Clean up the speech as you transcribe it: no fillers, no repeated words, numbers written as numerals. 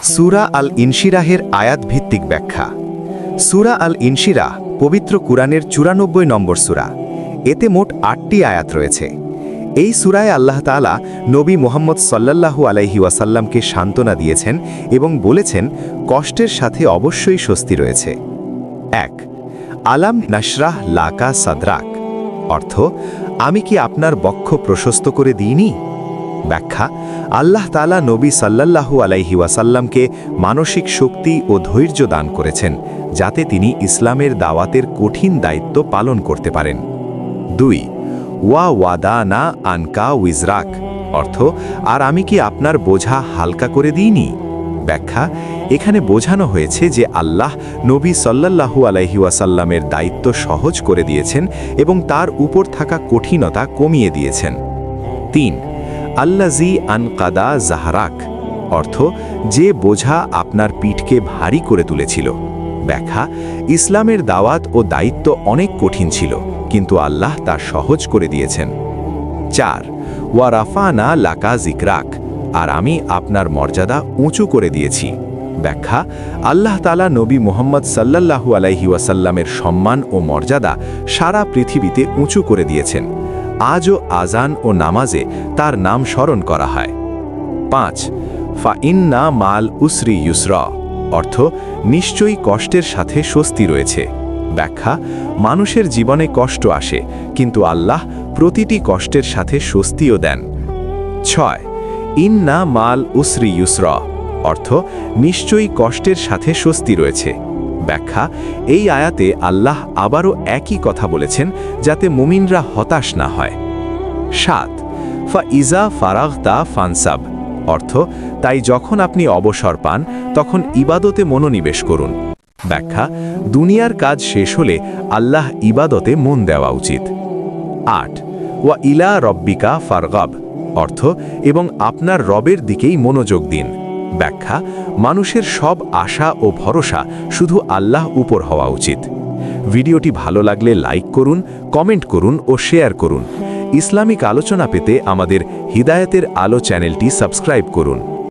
সূরা আল ইনশিরাহের আয়াত ভিত্তিক ব্যাখ্যা। সূরা আল ইনশিরাহ পবিত্র কুরআনের 94 নম্বর সূরা। এতে মোট 8টি আয়াত রয়েছে। এই সূরায় আল্লাহ তাআলা নবী মুহাম্মদ সাল্লাল্লাহু আলাইহি ওয়াসাল্লামকে সান্ত্বনা দিয়েছেন এবং বলেছেন কষ্টের সাথে অবশ্যই স্বস্তি রয়েছে। 1 আলাম নাশরাহ লাকা সাদরাক, অর্থ আমি কি আপনার বক্ষ প্রশস্ত করে দিইনি? ব্যাখ্যা, আল্লাহ তাআলা নবী সাল্লাল্লাহু আলাইহি ওয়াসাল্লামকে মানসিক শক্তি ও ধৈর্য দান করেছেন যাতে তিনি ইসলামের দাওয়াতের কঠিন দায়িত্ব পালন করতে পারেন। 2 ওয়াদানা আনকা উইজরাক, অর্থ আর আমি কি আপনার বোঝা হালকা করে দিইনি? ব্যাখ্যা, এখানে বোঝানো হয়েছে যে আল্লাহ নবী সাল্লাল্লাহু আলাইহি ওয়াসাল্লামের দায়িত্ব সহজ করে দিয়েছেন এবং তার উপর থাকা কঠিনতা কমিয়ে দিয়েছেন। 3 আল্লাজি আনকাদা জাহরাক, অর্থ যে বোঝা আপনার পিঠকে ভারী করে তুলেছিল। ব্যাখ্যা, ইসলামের দাওয়াত ও দায়িত্ব অনেক কঠিন ছিল, কিন্তু আল্লাহ তা সহজ করে দিয়েছেন। 4 ওয়া রাফানা লাকা জিকরাক, আর আমি আপনার মর্যাদা উঁচু করে দিয়েছি। ব্যাখ্যা, আল্লাহ তাআলা নবী মুহাম্মদ সাল্লাল্লাহু আলাইহি ওয়াসাল্লামের সম্মান ও মর্যাদা সারা পৃথিবীতে উঁচু করে দিয়েছেন। আজও আজান ও নামাজে তার নাম স্মরণ করা হয়। 5 ফাইন্না মাল উসরি ইউসরা, অর্থ নিশ্চয়ই কষ্টের সাথে স্বস্তি রয়েছে। ব্যাখ্যা, মানুষের জীবনে কষ্ট আসে, কিন্তু আল্লাহ প্রতিটি কষ্টের সাথে স্বস্তিও দেন। 6 ইন্না মাল উসরি ইউসরা, অর্থ নিশ্চয়ই কষ্টের সাথে স্বস্তি রয়েছে। ব্যাখ্যা, এই আয়াতে আল্লাহ আবারও একই কথা বলেছেন যাতে মুমিনরা হতাশ না হয়। 7 ফাইজা ফারাগতা ফানসাব, অর্থ তাই যখন আপনি অবসর পান তখন ইবাদতে মনোনিবেশ করুন। ব্যাখ্যা, দুনিয়ার কাজ শেষ হলে আল্লাহ ইবাদতে মন দেওয়া উচিত। 8 ওয়া ইলা রব্বিকা ফারগাব, অর্থ এবং আপনার রবের দিকেই মনোযোগ দিন। ব্যাখ্যা, মানুষের সব আশা ও ভরসা শুধু আল্লাহ উপর হওয়া উচিত। ভিডিওটি ভালো লাগলে লাইক করুন, কমেন্ট করুন ও শেয়ার করুন। ইসলামিক আলোচনা পেতে আমাদের হিদায়াতের আলো চ্যানেলটি সাবস্ক্রাইব করুন।